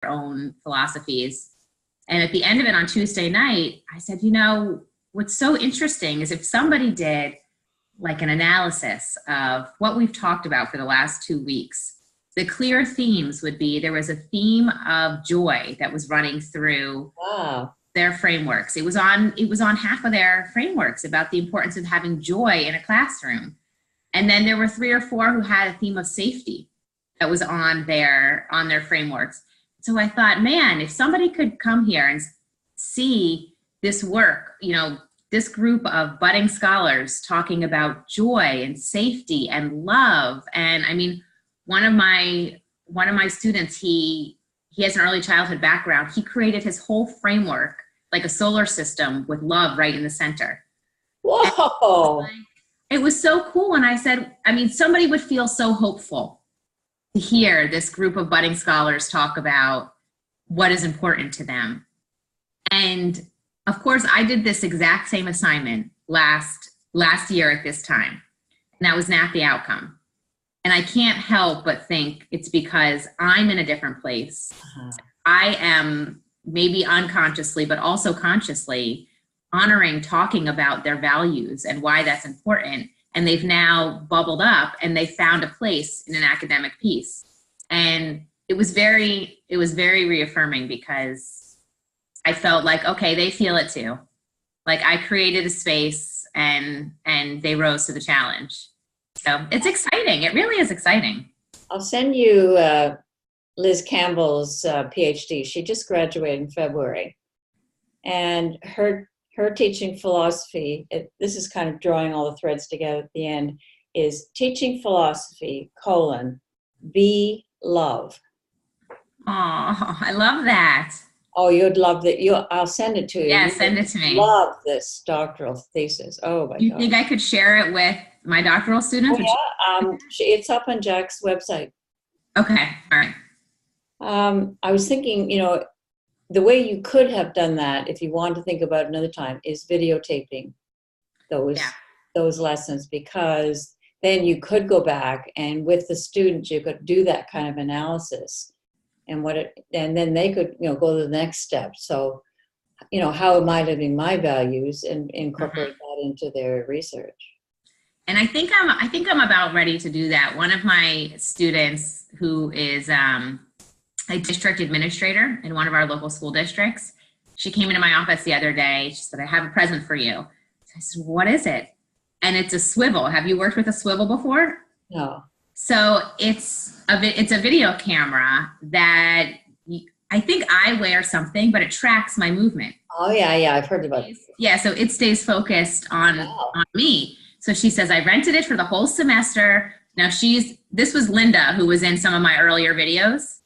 own philosophies. And at the end of it on Tuesday night, I said, you know, what's so interesting is if somebody did like an analysis of what we've talked about for the last 2 weeks, the clear themes would be there was a theme of joy that was running through their frameworks. It was on half of their frameworks about the importance of having joy in a classroom. And then there were 3 or 4 who had a theme of safety that was on their frameworks. So I thought, man, if somebody could come here and see this work, you know, this group of budding scholars talking about joy and safety and love. And I mean, one of my students, he has an early childhood background. He created his whole framework like a solar system with love right in the center. Whoa. It was so cool. And I said, I mean, somebody would feel so hopeful to hear this group of budding scholars talk about what is important to them. And of course, I did this exact same assignment last year at this time, and that was not the outcome. And I can't help but think it's because I'm in a different place. I am maybe unconsciously, but also consciously honoring talking about their values and why that's important. And they've now bubbled up and they found a place in an academic piece. And it was very reaffirming because I felt like, okay, they feel it too. Like I created a space and they rose to the challenge. So it's exciting. It really is exciting. I'll send you Liz Campbell's PhD. She just graduated in February. And her teaching philosophy, this is kind of drawing all the threads together at the end, is teaching philosophy, be love. Oh, I love that. Oh, you'd love that. I'll send it to you. Yeah, send it to me. Love this doctoral thesis. Oh my God. You think I could share it with my doctoral students? Oh, yeah. It's up on Jack's website. Okay. All right. I was thinking, you know, the way you could have done that, if you want to think about it another time, is videotaping those lessons, because then you could go back and with the students, you could do that kind of analysis. And then they could, you know, go to the next step. So, you know, how am I living my values and incorporate that into their research? And I think I'm about ready to do that. One of my students who is a district administrator in one of our local school districts, she came into my office the other day. She said, I have a present for you. I said, what is it? And it's a swivel. Have you worked with a swivel before? No. So it's a video camera that I think I wear something, but it tracks my movement. Oh yeah, I've heard about it. Yeah, so it stays focused on me. So she says, I rented it for the whole semester. Now this was Linda, who was in some of my earlier videos.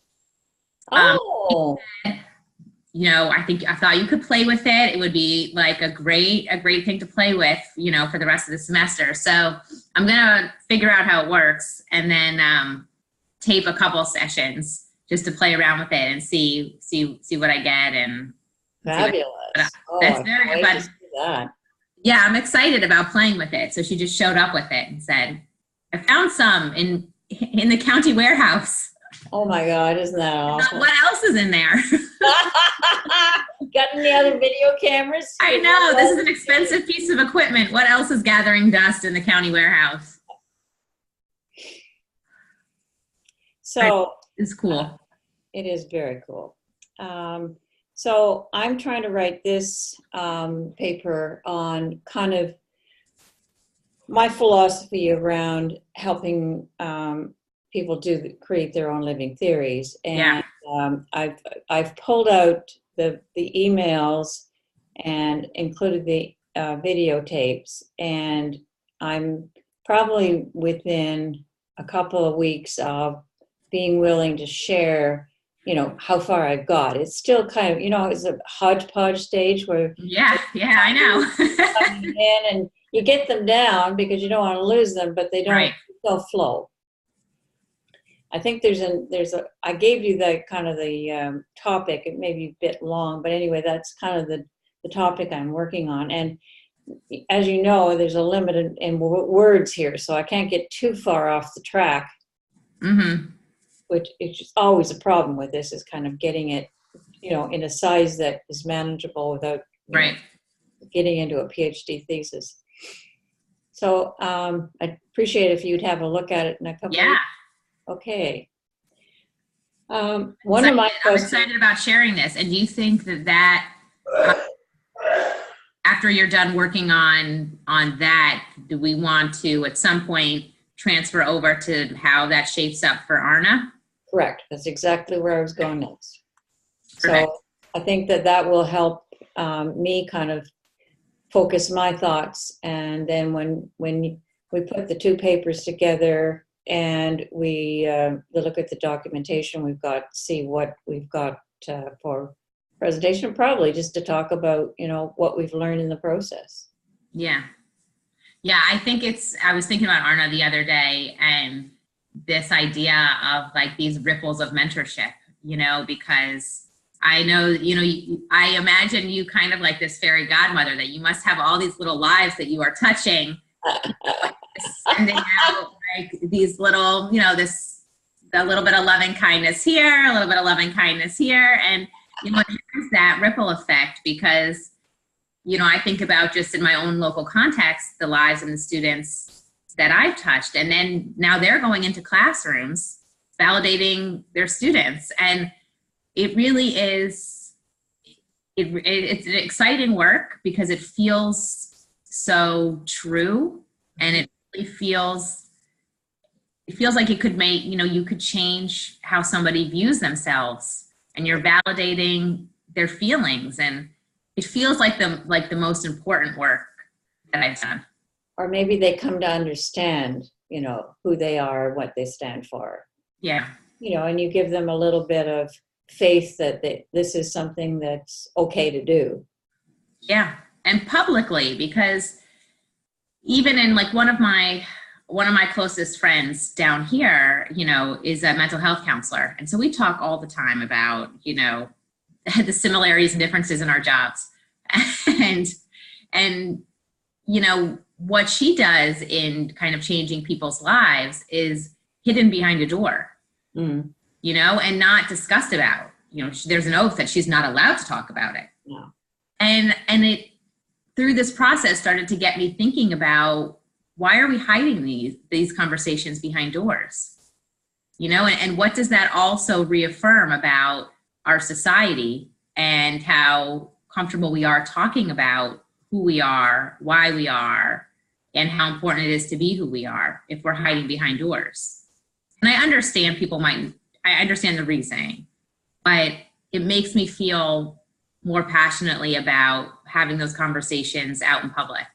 You know, I thought you could play with it. It would be like a great thing to play with, you know, for the rest of the semester. So I'm going to figure out how it works and then tape a couple sessions just to play around with it and see what I get. And fabulous. That's very good. But yeah, I'm excited about playing with it. So she just showed up with it and said, I found some in the county warehouse. Oh my God, isn't that awesome? What else is in there? Got any other video cameras? I know, this is an expensive piece of equipment. What else is gathering dust in the county warehouse? So it's cool. It is very cool. So I'm trying to write this paper on kind of my philosophy around helping people create their own living theories, and I've pulled out the emails and included the videotapes, and I'm probably within a couple of weeks of being willing to share, you know, how far I've got. It's still kind of, you know, it's a hodgepodge stage where I know. coming in and you get them down because you don't want to lose them, but they'll flow. I think I gave you the kind of the topic. It may be a bit long, but anyway, that's kind of the topic I'm working on. And as you know, there's a limit in words here, so I can't get too far off the track. Mm-hmm. which is always a problem with this, is kind of getting it, in a size that is manageable without Right. getting into a PhD thesis. So I'd appreciate if you'd have a look at it in a couple of Yeah. weeks. Okay. One So of my I'm questions. excited about sharing this. And do you think that after you're done working on that, do we want to at some point transfer over to how that shapes up for Arna? Correct. That's exactly where I was going next. Perfect. So I think that will help me kind of focus my thoughts. And then when we put the two papers together and we look at the documentation we've got, see what we've got for presentation, probably just to talk about, what we've learned in the process. Yeah. Yeah, I was thinking about Arna the other day and this idea of like these ripples of mentorship, because I know, I imagine you kind of like this fairy godmother that you must have all these little lives that you are touching, sending out like these little, a little bit of loving kindness here, a little bit of loving kindness here. And, it has that ripple effect because, I think about just in my own local context, the lives and the students that I've touched. And then now they're going into classrooms, validating their students. And it really is, it's an exciting work because it feels so true. And it really feels like it could make, you could change how somebody views themselves and you're validating their feelings. And it feels like the most important work that I've done. Or maybe they come to understand, who they are, what they stand for. Yeah. And you give them a little bit of faith that this is something that's okay to do. Yeah. And publicly, because even in like one of my closest friends down here, is a mental health counselor. And so we talk all the time about, the similarities and differences in our jobs. And what she does in kind of changing people's lives is hidden behind a door, and not discussed about. There's an oath that she's not allowed to talk about it. No. And it, through this process, started to get me thinking about, why are we hiding these conversations behind doors? And what does that also reaffirm about our society and how comfortable we are talking about who we are, why we are, and how important it is to be who we are if we're hiding behind doors. And I understand I understand the reasoning, but it makes me feel more passionately about having those conversations out in public.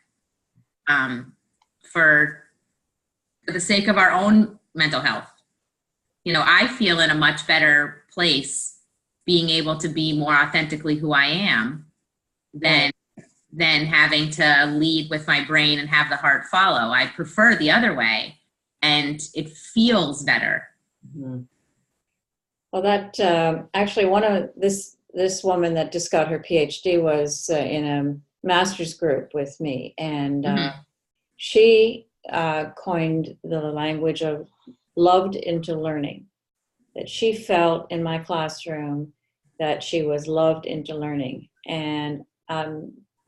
For the sake of our own mental health. I feel in a much better place being able to be more authentically who I am than having to lead with my brain and have the heart follow. I prefer the other way, and it feels better. Mm-hmm. Well, that actually one of this woman that just got her PhD was in a master's group with me, and she coined the language of loved into learning, that she felt in my classroom that she was loved into learning. And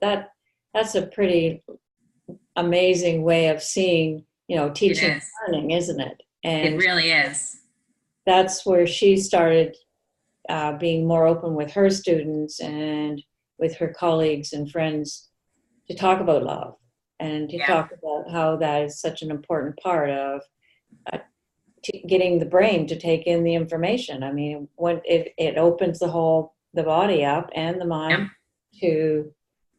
that's a pretty amazing way of seeing, teaching and learning, isn't it? And it really is. That's where she started being more open with her students and with her colleagues and friends to talk about love. And to talk about how that is such an important part of getting the brain to take in the information. I mean, when it opens the body up and the mind to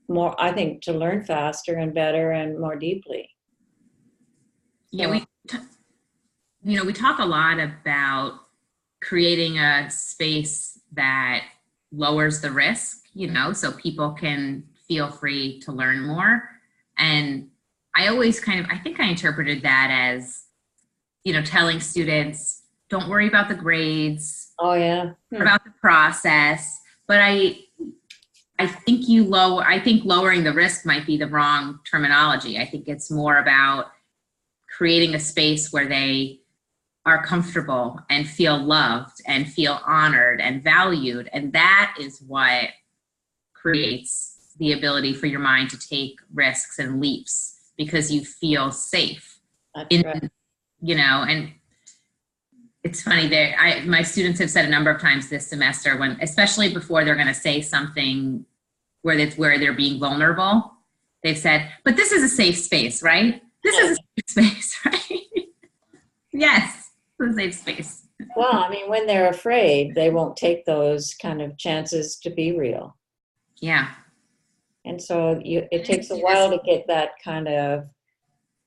more, I think, to learn faster and better and more deeply. Yeah, we talk a lot about creating a space that lowers the risk, so people can feel free to learn more. And I always I think I interpreted that as, telling students, don't worry about the grades. Oh, yeah. About the process. But I think lowering the risk might be the wrong terminology. I think it's more about creating a space where they are comfortable and feel loved and feel honored and valued. And that is what creates the ability for your mind to take risks and leaps, because you feel safe. That's right. And it's funny that my students have said a number of times this semester, when, especially before they're going to say something where they're being vulnerable, they've said, but this is a safe space, right? This is a safe space, right? Yes, it's a safe space. Well, I mean, when they're afraid, they won't take those kind of chances to be real. Yeah. And so it takes a while to get that kind of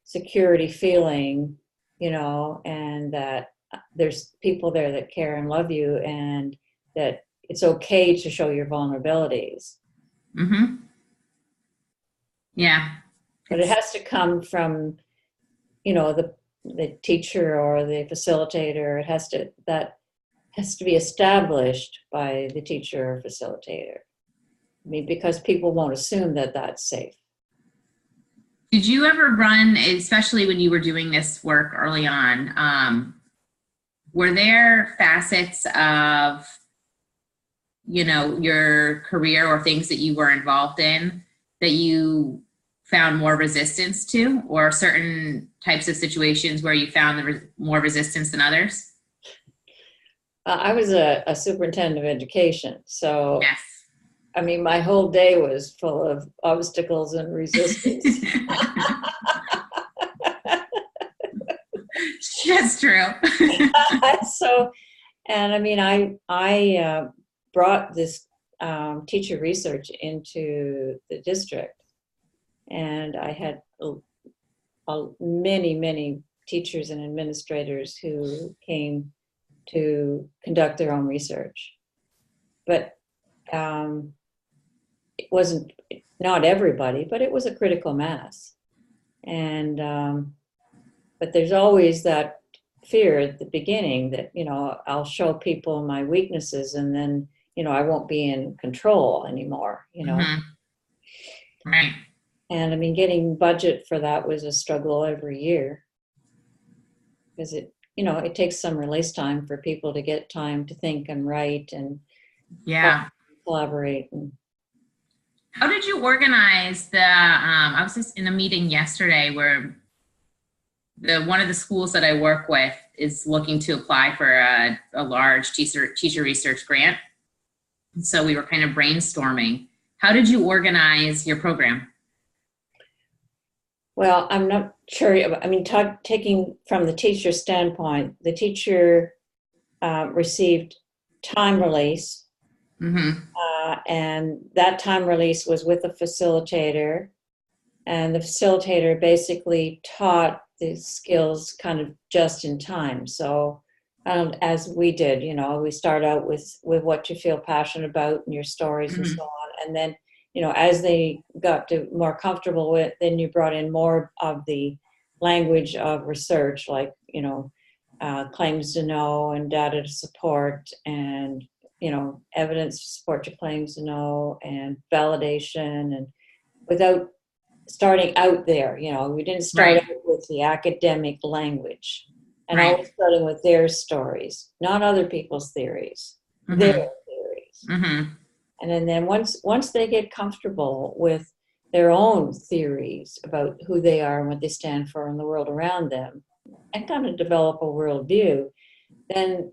security feeling, and that there's people there that care and love you, and that it's okay to show your vulnerabilities. Mm-hmm. Yeah. But it has to come from, the teacher or the facilitator. That has to be established by the teacher or facilitator. I mean, because people won't assume that that's safe. Did you ever run, especially when you were doing this work early on, were there facets of, your career or things that you were involved in that you found more resistance to, or certain types of situations where you found more resistance than others? I was a superintendent of education, so Yes. I mean, my whole day was full of obstacles and resistance. That's true. So, and I mean, I brought this teacher research into the district, and I had many teachers and administrators who came to conduct their own research. But it wasn't, not everybody, but it was a critical mass. And but there's always that fear at the beginning that, I'll show people my weaknesses, and then, I won't be in control anymore, Mm-hmm. Right. And I mean, getting budget for that was a struggle every year, because it takes some release time for people to get time to think and write and collaborate. And how did you organize I was just in a meeting yesterday where one of the schools that I work with is looking to apply for a large teacher research grant. And so we were kind of brainstorming. How did you organize your program? Well, I'm not sure. I mean, taking from the teacher standpoint, the teacher received time release. Mm-hmm. And that time release was with a facilitator. And the facilitator basically taught the skills kind of just in time. So as we did, we start out with what you feel passionate about and your stories, mm-hmm. and so on. And then, as they got more comfortable with, then you brought in more of the language of research, like, claims to know and data to support, and, evidence to support your claims to know, and validation, and without starting out there, we didn't start out with the academic language, and always starting with their stories, not other people's theories, mm-hmm. their theories. Mm-hmm. And then once they get comfortable with their own theories about who they are and what they stand for in the world around them, and kind of develop a worldview, then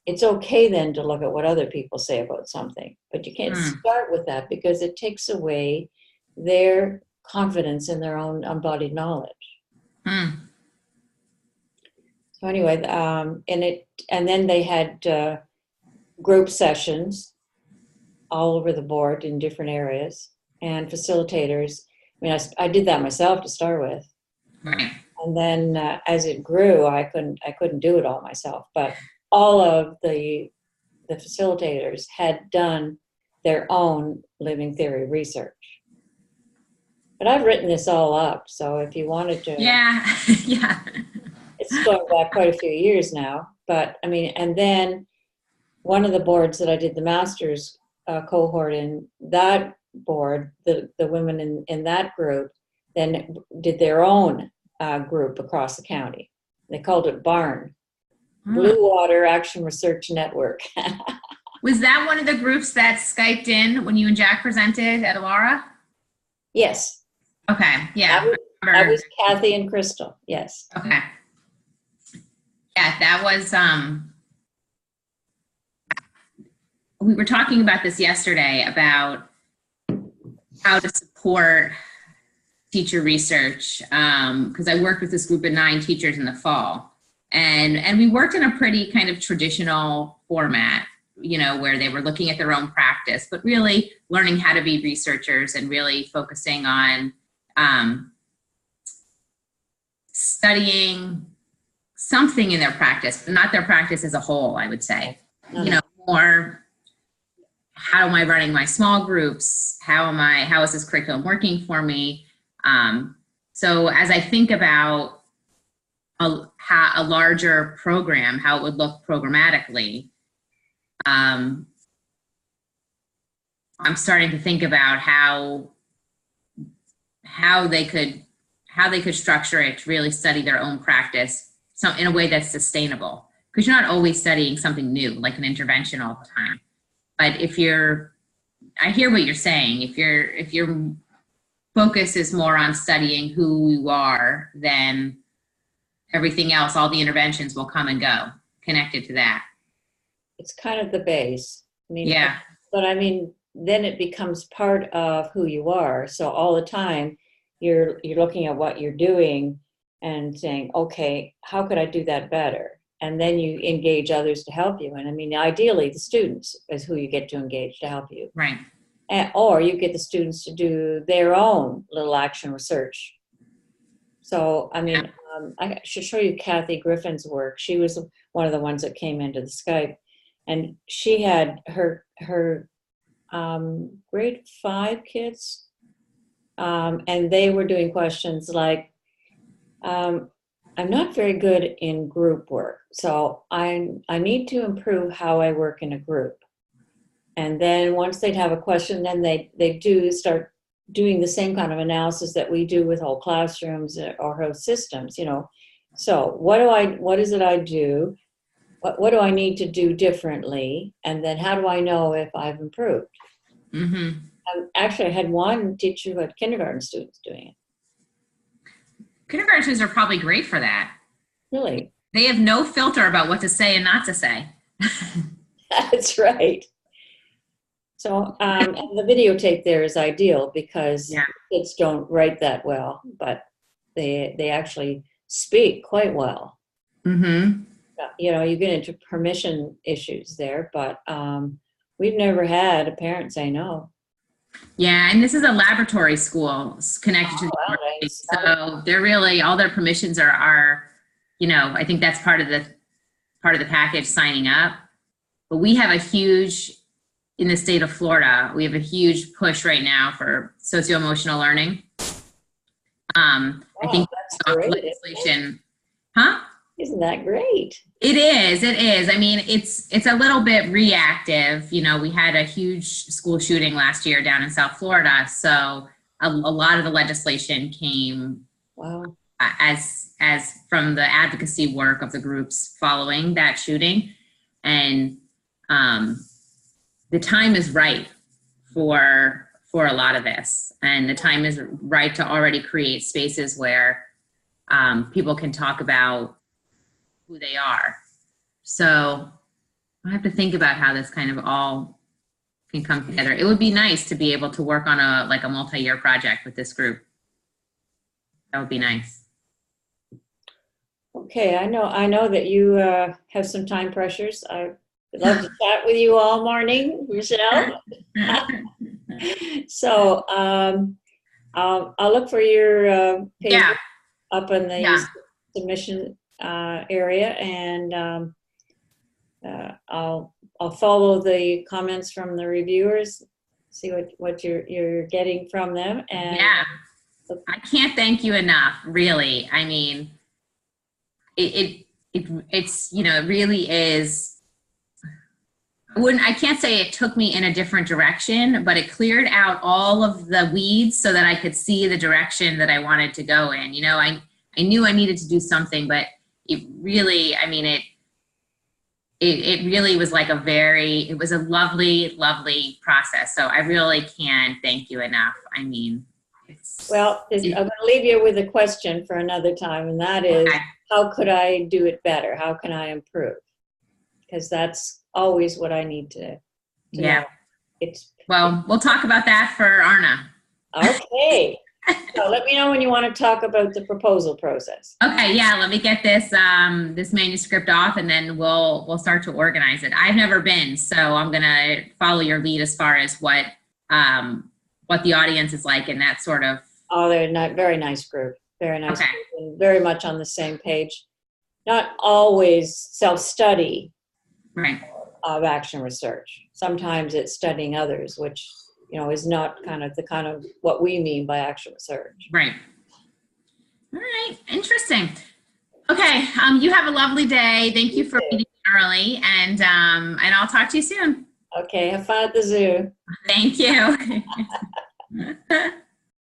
it's okay then to look at what other people say about something. But you can't start with that, because it takes away their confidence in their own embodied knowledge. So anyway, and then they had group sessions all over the board in different areas, and facilitators. I mean, I did that myself to start with. Right. And then as it grew, I couldn't do it all myself, but all of the facilitators had done their own living theory research. But I've written this all up, so if you wanted to. Yeah. Yeah. It's going back quite a few years now, but I mean, and then one of the boards that I did the master's cohort in, that board, the women in that group then did their own group across the county. They called it Barn. Blue Water Action Research Network. Was that one of the groups that Skyped in when you and Jack presented at Alara? Yes. Okay, yeah. That was Kathy and Crystal, yes. Okay. Yeah, that was, we were talking about this yesterday about how to support teacher research, because I worked with this group of 9 teachers in the fall. And we worked in a pretty kind of traditional format, you know, where they were looking at their own practice, but really learning how to be researchers and really focusing on studying something in their practice, but not their practice as a whole, I would say. You know, more how am I running my small groups? How is this curriculum working for me? So as I think about a larger program, how it would look programmatically, I'm starting to think about how they could structure it to really study their own practice in a way that's sustainable. Because you're not always studying something new, like an intervention all the time. But I hear what you're saying. If your focus is more on studying who you are, then everything else, all the interventions will come and go connected to that. It's kind of the base. I mean, yeah. But I mean, then it becomes part of who you are. So all the time you're looking at what you're doing and saying, okay, how could I do that better? And then you engage others to help you. And I mean, ideally the students is who you get to engage to help you. Right. Or you get the students to do their own little action research. So, I mean, I should show you Kathy Griffin's work. She was one of the ones that came into the Skype, and she had her grade 5 kids, and they were doing questions like, I'm not very good in group work, so I need to improve how I work in a group. And then once they'd have a question, then they do start doing the same kind of analysis that we do with whole classrooms or whole systems, you know. So what is it I do? What do I need to do differently? And then how do I know if I've improved? Mm-hmm. Actually, I had one teacher who had kindergarten students doing it. Kindergarten students are probably great for that. Really? They have no filter about what to say and not to say. That's right. So, and the videotape there is ideal because kids don't write that well, but they actually speak quite well. Mm-hmm. You know, you get into permission issues there, but we've never had a parent say no. Yeah, and this is a laboratory school connected to the university, so they're really, all their permissions are, you know, I think that's part of the package signing up. But we have a huge, in the state of Florida, we have a huge push right now for socio-emotional learning. I think that's legislation, huh? Isn't that great? It is. I mean, it's a little bit reactive. You know, we had a huge school shooting last year down in South Florida. So a lot of the legislation came as from the advocacy work of the groups following that shooting. And the time is right for a lot of this. And the time is right to already create spaces where people can talk about who they are. So I have to think about how this kind of all can come together. It would be nice to be able to work on a multi-year project with this group. That would be nice. Okay, I know that you have some time pressures. I'd love to chat with you all morning, Michelle. So I'll look for your page up in the submission area, and I'll follow the comments from the reviewers, see what you're getting from them. And I can't thank you enough, really. I mean, it's, you know, it really is. I can't say it took me in a different direction, but it cleared out all of the weeds so that I could see the direction that I wanted to go in. You know, I knew I needed to do something, but it really, I mean, it really was like it was a lovely, lovely process. So I really can't thank you enough. I mean, Well, I'm going to leave you with a question for another time, and that is, okay. how could I do it better? How can I improve? Because that's always what I need to know. Well, we'll talk about that for Arna. Okay. So let me know when you want to talk about the proposal process. Okay, yeah, let me get this this manuscript off, and then we'll start to organize it. I've never been, so I'm gonna follow your lead as far as what the audience is like and that sort of. Oh, they're not very nice group. Very nice Okay. group, and very much on the same page. Not always self-study Right. of action research. Sometimes it's studying others, which is not the kind of what we mean by action research. Right. All right. Interesting. Okay. You have a lovely day. Thank you for meeting early, and I'll talk to you soon. Okay. Have fun at the zoo. Thank you.